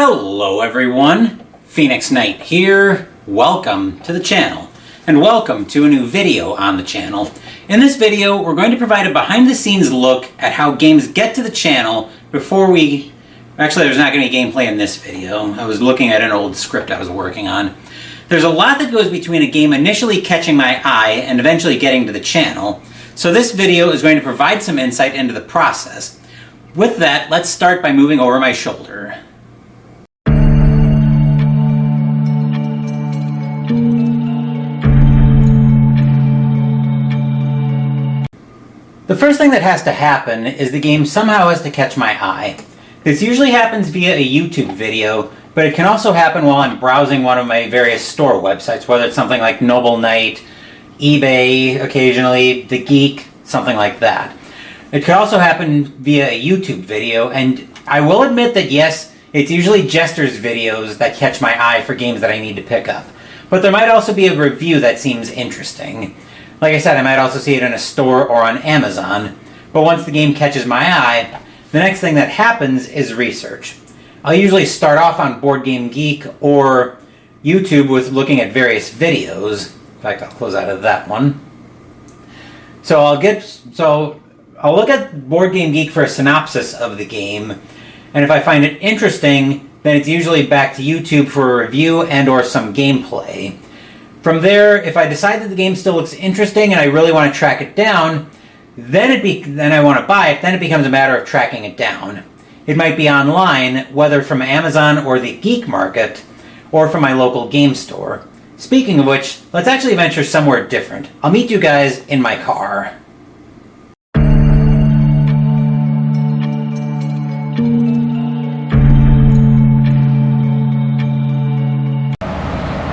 Hello everyone, Phoenix Knight here. Welcome to the channel, and welcome to a new video on the channel. In this video, we're going to provide a behind-the-scenes look at how games get to the channel before we... Actually, there's not going to be gameplay in this video. I was looking at an old script I was working on. There's a lot that goes between a game initially catching my eye and eventually getting to the channel, so this video is going to provide some insight into the process. With that, let's start by moving over my shoulder. The first thing that has to happen is the game somehow has to catch my eye. This usually happens via a YouTube video, but it can also happen while I'm browsing one of my various store websites, whether it's something like Noble Knight, eBay occasionally, The Geek, something like that. It could also happen via a YouTube video, and I will admit that yes, it's usually Jester's videos that catch my eye for games that I need to pick up. But there might also be a review that seems interesting. Like I said, I might also see it in a store or on Amazon, but once the game catches my eye, the next thing that happens is research. I'll usually start off on Board Game Geek or YouTube with looking at various videos. In fact, I'll close out of that one. So I'll look at Board Game Geek for a synopsis of the game, and if I find it interesting, then it's usually back to YouTube for a review and or some gameplay. From there, if I decide that the game still looks interesting and I really want to track it down, then I want to buy it, then it becomes a matter of tracking it down. It might be online, whether from Amazon or the Geek Market, or from my local game store. Speaking of which, let's actually venture somewhere different. I'll meet you guys in my car.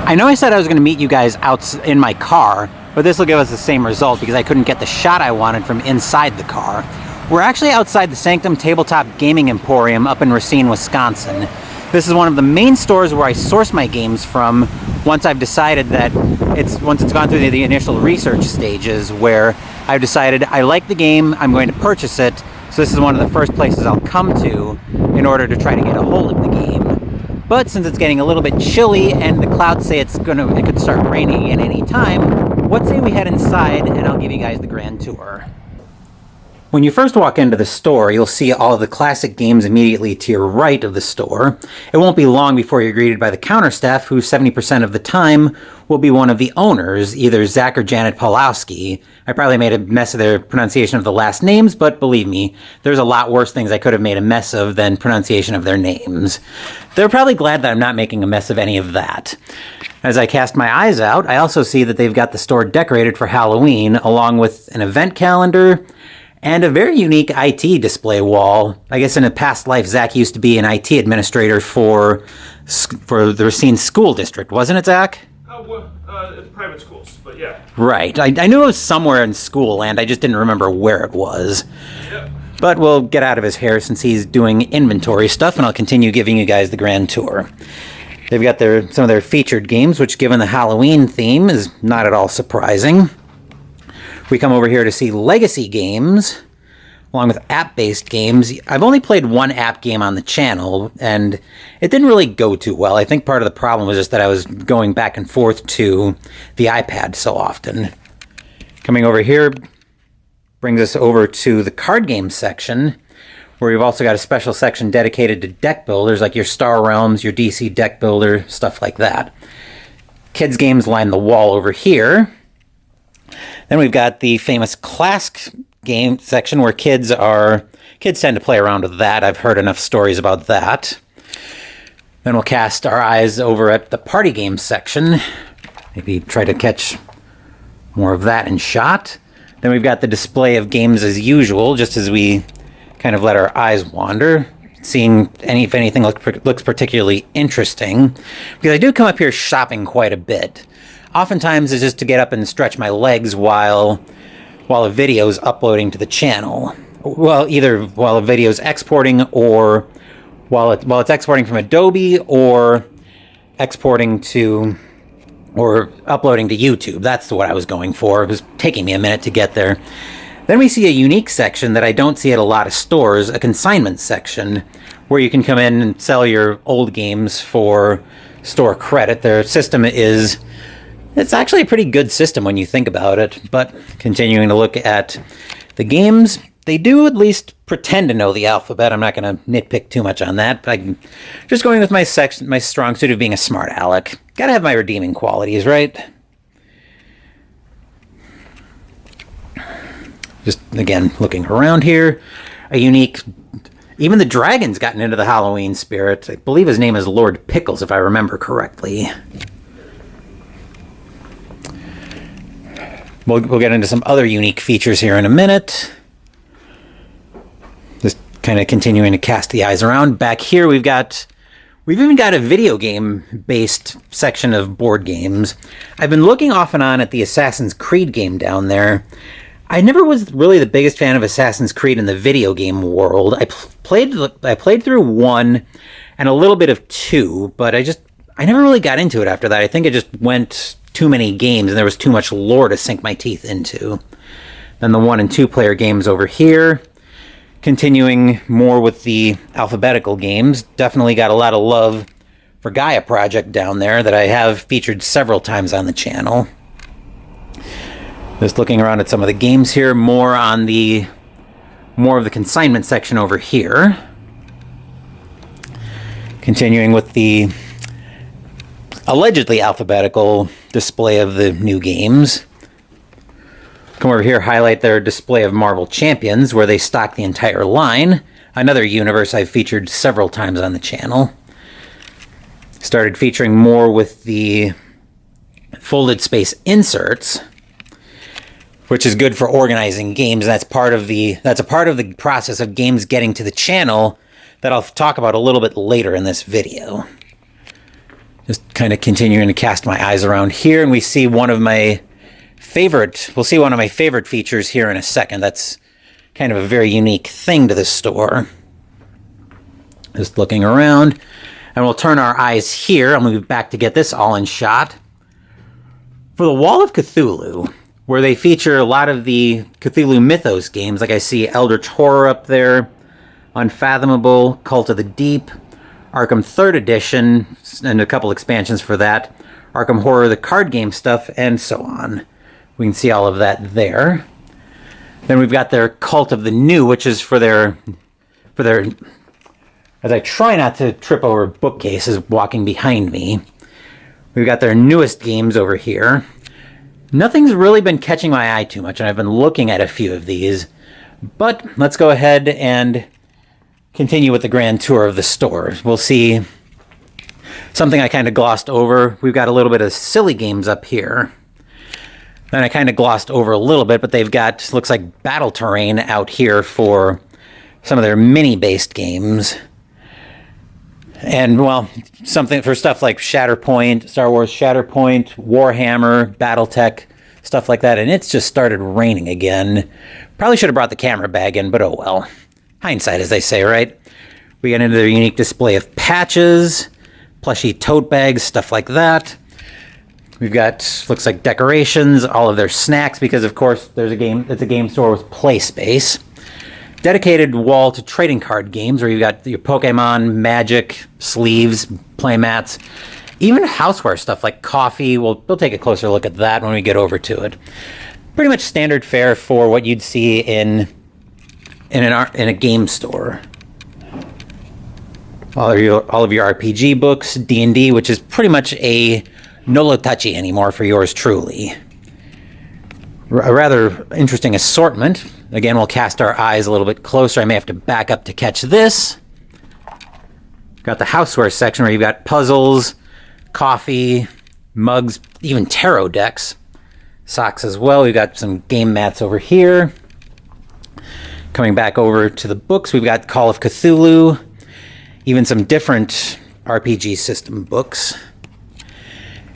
I know I said I was going to meet you guys out in my car, but this will give us the same result because I couldn't get the shot I wanted from inside the car. We're actually outside the Sanctum Tabletop Gaming Emporium up in Racine, Wisconsin. This is one of the main stores where I source my games from once I've decided that once it's gone through the initial research stages where I've decided I like the game, I'm going to purchase it, so this is one of the first places I'll come to in order to try to get a hold of the game. But since it's getting a little bit chilly and the clouds say it could start raining at any time, what say we head inside and I'll give you guys the grand tour. When you first walk into the store, you'll see all of the classic games immediately to your right of the store. It won't be long before you're greeted by the counter staff, who 70% of the time will be one of the owners, either Zach or Janet Pawlowski. I probably made a mess of their pronunciation of the last names, but believe me, there's a lot worse things I could have made a mess of than pronunciation of their names. They're probably glad that I'm not making a mess of any of that. As I cast my eyes out, I also see that they've got the store decorated for Halloween, along with an event calendar, and a very unique IT display wall. I guess in a past life, Zach used to be an IT administrator for the Racine School District, wasn't it, Zach? Private schools, but yeah. Right. I knew it was somewhere in school land, I just didn't remember where it was. Yep. But we'll get out of his hair since he's doing inventory stuff, and I'll continue giving you guys the grand tour. They've got some of their featured games, which given the Halloween theme is not at all surprising. We come over here to see legacy games, along with app-based games. I've only played one app game on the channel, and it didn't really go too well. I think part of the problem was just that I was going back and forth to the iPad so often. Coming over here brings us over to the card game section, where we've also got a special section dedicated to deck builders, like your Star Realms, your DC Deck Builder, stuff like that. Kids games line the wall over here. Then we've got the famous classic game section where kids tend to play around with that. I've heard enough stories about that. Then we'll cast our eyes over at the party game section. Maybe try to catch more of that in shot. Then we've got the display of games as usual, just as we kind of let our eyes wander, seeing if anything looks particularly interesting. Because I do come up here shopping quite a bit. Oftentimes it's just to get up and stretch my legs while a video is uploading to the channel. Well, either while a video is exporting, or while it's exporting from Adobe, or uploading to YouTube. That's what I was going for. It was taking me a minute to get there. Then we see a unique section that I don't see at a lot of stores, a consignment section, where you can come in and sell your old games for store credit. Their system is, it's actually a pretty good system when you think about it. But continuing to look at the games, they do at least pretend to know the alphabet. I'm not going to nitpick too much on that, but I'm just going with my strong suit of being a smart aleck. Gotta have my redeeming qualities, right? Just, again, looking around here, a unique... Even the dragon's gotten into the Halloween spirit. I believe his name is Lord Pickles, if I remember correctly. We'll get into some other unique features here in a minute. Just kind of continuing to cast the eyes around. Back here we've even got a video game-based section of board games. I've been looking off and on at the Assassin's Creed game down there. I never was really the biggest fan of Assassin's Creed in the video game world. I played through 1 and a little bit of 2, but I never really got into it after that. I think it just went too many games and there was too much lore to sink my teeth into. Then the 1 and 2 player games over here. Continuing more with the alphabetical games. Definitely got a lot of love for Gaia Project down there that I have featured several times on the channel. Just looking around at some of the games here, more of the consignment section over here. Continuing with the allegedly alphabetical display of the new games. Come over here, highlight their display of Marvel Champions, where they stock the entire line. Another universe I've featured several times on the channel. Started featuring more with the folded space inserts, which is good for organizing games. That's a part of the process of games getting to the channel that I'll talk about a little bit later in this video. Just kind of continuing to cast my eyes around here, and we'll see one of my favorite features here in a second. That's kind of a very unique thing to this store. Just looking around, and we'll turn our eyes here. I'll move back to get this all in shot. For the Wall of Cthulhu, where they feature a lot of the Cthulhu Mythos games, like I see Eldritch Horror up there, Unfathomable, Cult of the Deep, Arkham 3rd Edition, and a couple expansions for that, Arkham Horror, the card game stuff, and so on. We can see all of that there. Then we've got their Cult of the New, which is for their, as I try not to trip over bookcases walking behind me, we've got their newest games over here. Nothing's really been catching my eye too much, and I've been looking at a few of these. But let's go ahead and continue with the grand tour of the store. We'll see something I kind of glossed over. We've got a little bit of silly games up here. Then I kind of glossed over a little bit, but they've got, looks like Battle Terrain out here for some of their mini-based games. And, well, something for stuff like Shatterpoint, Star Wars Shatterpoint, Warhammer, Battletech, stuff like that. And it's just started raining again. Probably should have brought the camera bag in, but oh well. Hindsight, as they say, right? We get into their unique display of patches, plushy tote bags, stuff like that. We've got, looks like decorations, all of their snacks, because of course it's a game store with play space. Dedicated wall to trading card games, where you've got your Pokemon, Magic, sleeves, playmats, even houseware stuff like coffee. We'll take a closer look at that when we get over to it. Pretty much standard fare for what you'd see in a game store. All of your RPG books, D&D, which is pretty much a Nolo Touchy anymore for yours truly. A rather interesting assortment. Again, we'll cast our eyes a little bit closer. I may have to back up to catch this. Got the houseware section where you've got puzzles, coffee, mugs, even tarot decks. Socks as well. We've got some game mats over here. Coming back over to the books, we've got Call of Cthulhu, even some different RPG system books.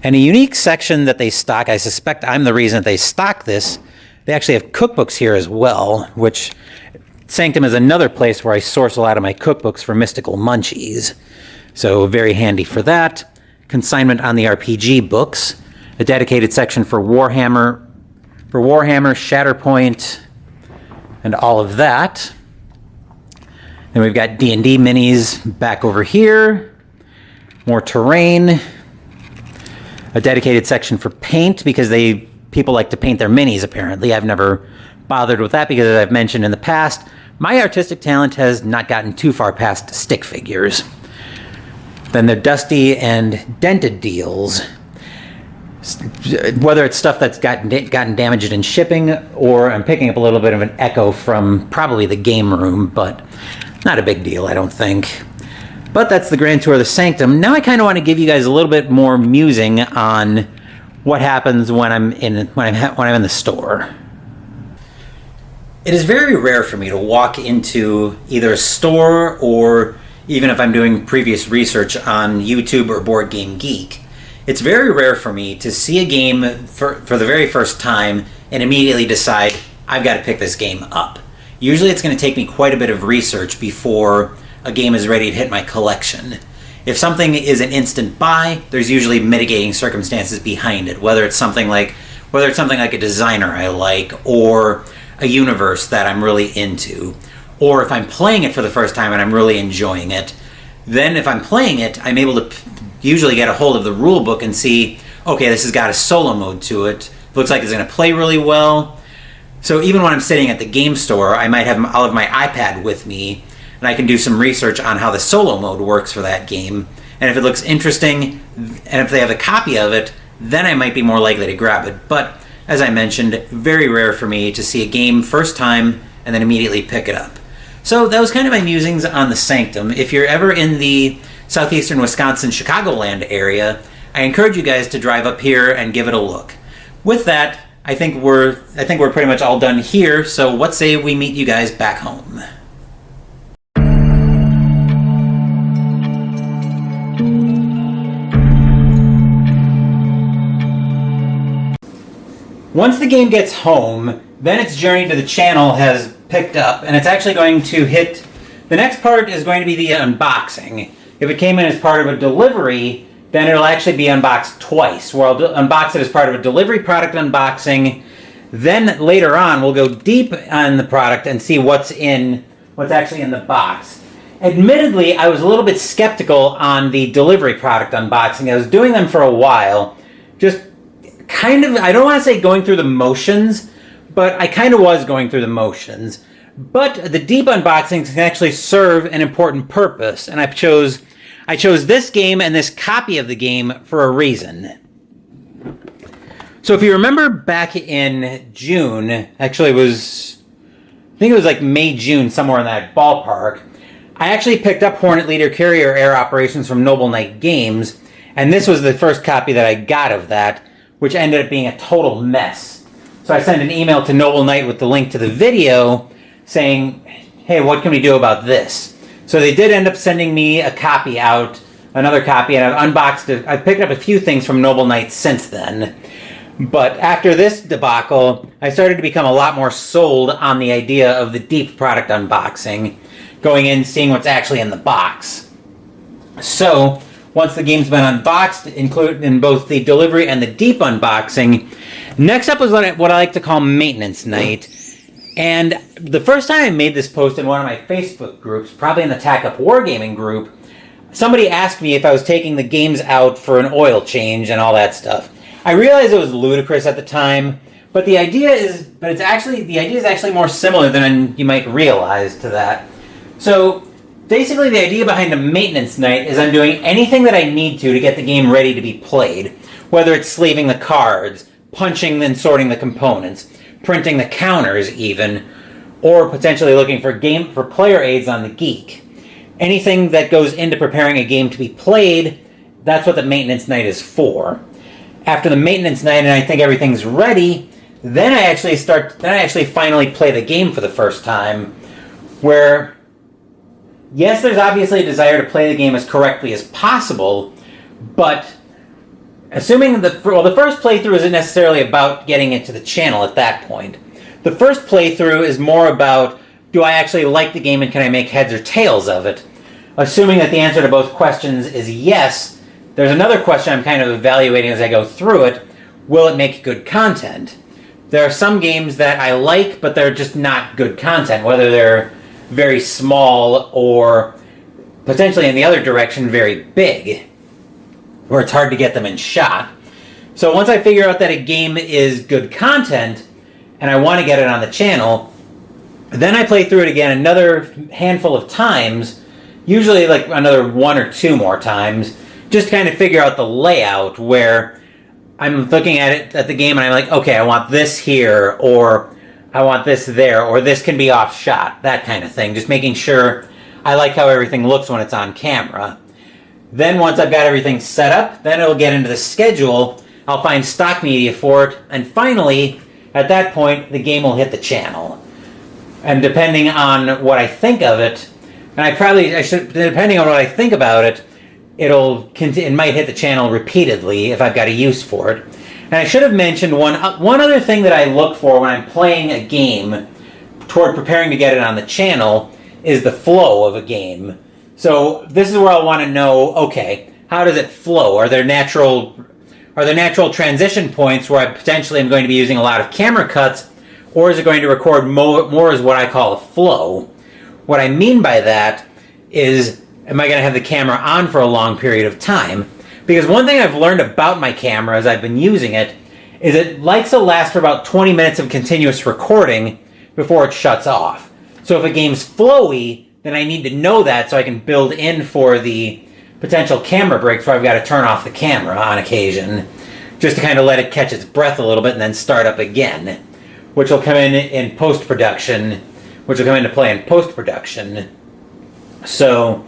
And a unique section that they stock, I suspect I'm the reason that they stock this, they actually have cookbooks here as well, which Sanctum is another place where I source a lot of my cookbooks for Mystical Munchies. So very handy for that. Consignment on the RPG books, a dedicated section for Warhammer, Shatterpoint, and all of that. Then we've got D&D minis back over here. More terrain. A dedicated section for paint because people like to paint their minis apparently. I've never bothered with that because, as I've mentioned in the past, my artistic talent has not gotten too far past stick figures. Then the dusty and dented deals. Whether it's stuff that's gotten damaged in shipping, or I'm picking up a little bit of an echo from probably the game room, but not a big deal, I don't think. But that's the grand tour of the Sanctum. Now I kind of want to give you guys a little bit more musing on what happens when I'm in the store. It is very rare for me to walk into either a store, or even if I'm doing previous research on YouTube or Board Game Geek, it's very rare for me to see a game for the very first time and immediately decide, I've got to pick this game up. Usually it's going to take me quite a bit of research before a game is ready to hit my collection. If something is an instant buy, there's usually mitigating circumstances behind it, whether it's something like a designer I like, or a universe that I'm really into, or if I'm playing it for the first time and I'm really enjoying it. Then if I'm playing it, I'm able to usually get a hold of the rule book and see, okay, this has got a solo mode to it. Looks like it's going to play really well. So even when I'm sitting at the game store, I'll have my iPad with me, and I can do some research on how the solo mode works for that game. And if it looks interesting, and if they have a copy of it, then I might be more likely to grab it. But as I mentioned, very rare for me to see a game first time and then immediately pick it up. So that was kind of my musings on the Sanctum. If you're ever in the southeastern Wisconsin, Chicagoland area, I encourage you guys to drive up here and give it a look. With that, I think we're pretty much all done here. So what say we meet you guys back home? Once the game gets home, then its journey to the channel has picked up, and it's actually going to hit... The next part is going to be the unboxing. If it came in as part of a delivery, then it'll actually be unboxed twice, where I'll unbox it as part of a delivery product unboxing. Then later on, we'll go deep on the product and see what's actually in the box. Admittedly, I was a little bit skeptical on the delivery product unboxing. I was doing them for a while, just kind of, I don't want to say going through the motions, but I kind of was going through the motions. But the deep unboxings can actually serve an important purpose, and I chose this game and this copy of the game for a reason. So if you remember back in June, actually I think it was like May, June, somewhere in that ballpark, I actually picked up Hornet Leader Carrier Air Operations from Noble Knight Games, and this was the first copy that I got of that, which ended up being a total mess. So I sent an email to Noble Knight with the link to the video saying, hey, what can we do about this? So they did end up sending me a copy out, another copy, and I've unboxed it. I've picked up a few things from Noble Knight since then. But after this debacle, I started to become a lot more sold on the idea of the deep product unboxing, going in, seeing what's actually in the box. So once the game's been unboxed, including in both the delivery and the deep unboxing, next up was what I like to call maintenance night. And the first time I made this post in one of my Facebook groups, probably in the Tack Up Wargaming group, somebody asked me if I was taking the games out for an oil change and all that stuff. I realized it was ludicrous at the time, but the idea is actually more similar than you might realize to that. So basically the idea behind a maintenance night is I'm doing anything that I need to get the game ready to be played, whether it's sleeving the cards, punching and sorting the components, printing the counters even, or potentially looking for player aids on the Geek. Anything that goes into preparing a game to be played, that's what the maintenance night is for. After the maintenance night and I think everything's ready, then I actually finally play the game for the first time, where yes, there's obviously a desire to play the game as correctly as possible, but assuming the first playthrough isn't necessarily about getting into the channel at that point. The first playthrough is more about, do I actually like the game and can I make heads or tails of it? Assuming that the answer to both questions is yes, there's another question I'm kind of evaluating as I go through it. Will it make good content? There are some games that I like, but they're just not good content, whether they're very small, or potentially in the other direction, very big, where it's hard to get them in shot. So once I figure out that a game is good content, and I want to get it on the channel, then I play through it again another handful of times, usually like another 1 or 2 more times, just to kind of figure out the layout where I'm looking at it, at the game, and I'm like, okay, I want this here, or I want this there, or this can be off shot, that kind of thing. Just making sure I like how everything looks when it's on camera. Then once I've got everything set up, then it'll get into the schedule. I'll find stock media for it, and finally, at that point, the game will hit the channel. And depending on what I think of it, and depending on what I think about it, it might hit the channel repeatedly if I've got a use for it. And I should have mentioned one other thing that I look for when I'm playing a game toward preparing to get it on the channel is the flow of a game. So this is where I'll want to know, okay, how does it flow? Are there natural transition points where I potentially am going to be using a lot of camera cuts, or is it going to record more as what I call a flow? What I mean by that is, am I going to have the camera on for a long period of time? Because one thing I've learned about my camera as I've been using it is it likes to last for about 20 minutes of continuous recording before it shuts off. So if a game's flowy, then I need to know that so I can build in for the potential camera breaks where I've got to turn off the camera on occasion, just to kind of let it catch its breath a little bit and then start up again, which will come in post-production, which will come into play in post-production. So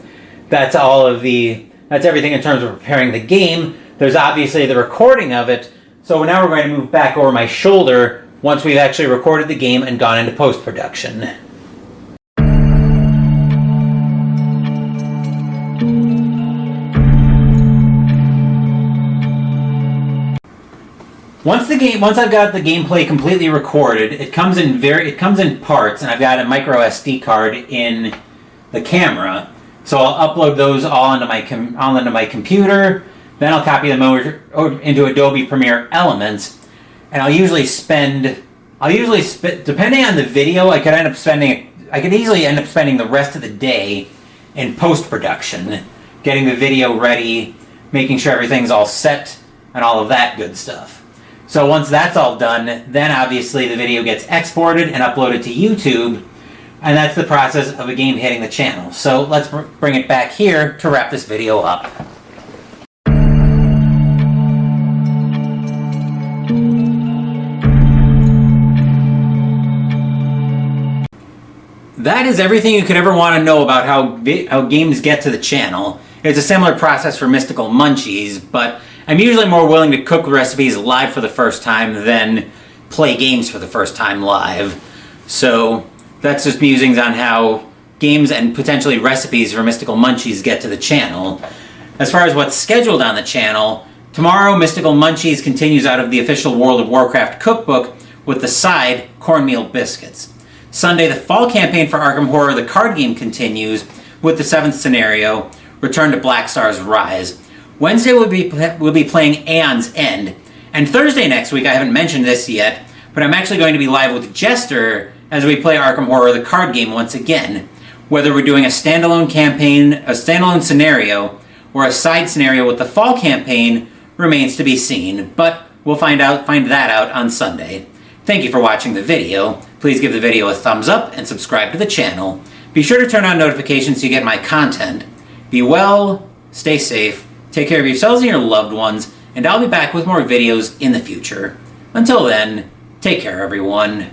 that's everything in terms of preparing the game. There's obviously the recording of it, so now we're going to move back over my shoulder once we've actually recorded the game and gone into post-production. Once I've got the gameplay completely recorded, it comes in parts, and I've got a micro SD card in the camera. So I'll upload those all onto my computer. Then I'll copy them over into Adobe Premiere Elements, and I'll usually spend, depending on the video, I could easily end up spending the rest of the day in post-production, getting the video ready, making sure everything's all set, and all of that good stuff. So once that's all done, then obviously the video gets exported and uploaded to YouTube, and that's the process of a game hitting the channel. So let's bring it back here to wrap this video up. That is everything you could ever want to know about how games get to the channel. It's a similar process for Mystical Munchies, but I'm usually more willing to cook recipes live for the first time than play games for the first time live. So that's just musings on how games and potentially recipes for Mystical Munchies get to the channel. As far as what's scheduled on the channel, tomorrow Mystical Munchies continues out of the official World of Warcraft cookbook with the side cornmeal biscuits. Sunday, the fall campaign for Arkham Horror, the card game, continues with the 7th scenario, Return to Black Star's Rise. Wednesday we'll be playing Aeon's End. And Thursday next week, I haven't mentioned this yet, but I'm actually going to be live with Jester as we play Arkham Horror, the card game, once again. Whether we're doing a standalone campaign, a standalone scenario, or a side scenario with the fall campaign remains to be seen, but we'll find that out on Sunday. Thank you for watching the video. Please give the video a thumbs up and subscribe to the channel. Be sure to turn on notifications so you get my content. Be well, stay safe, take care of yourselves and your loved ones, and I'll be back with more videos in the future. Until then, take care everyone.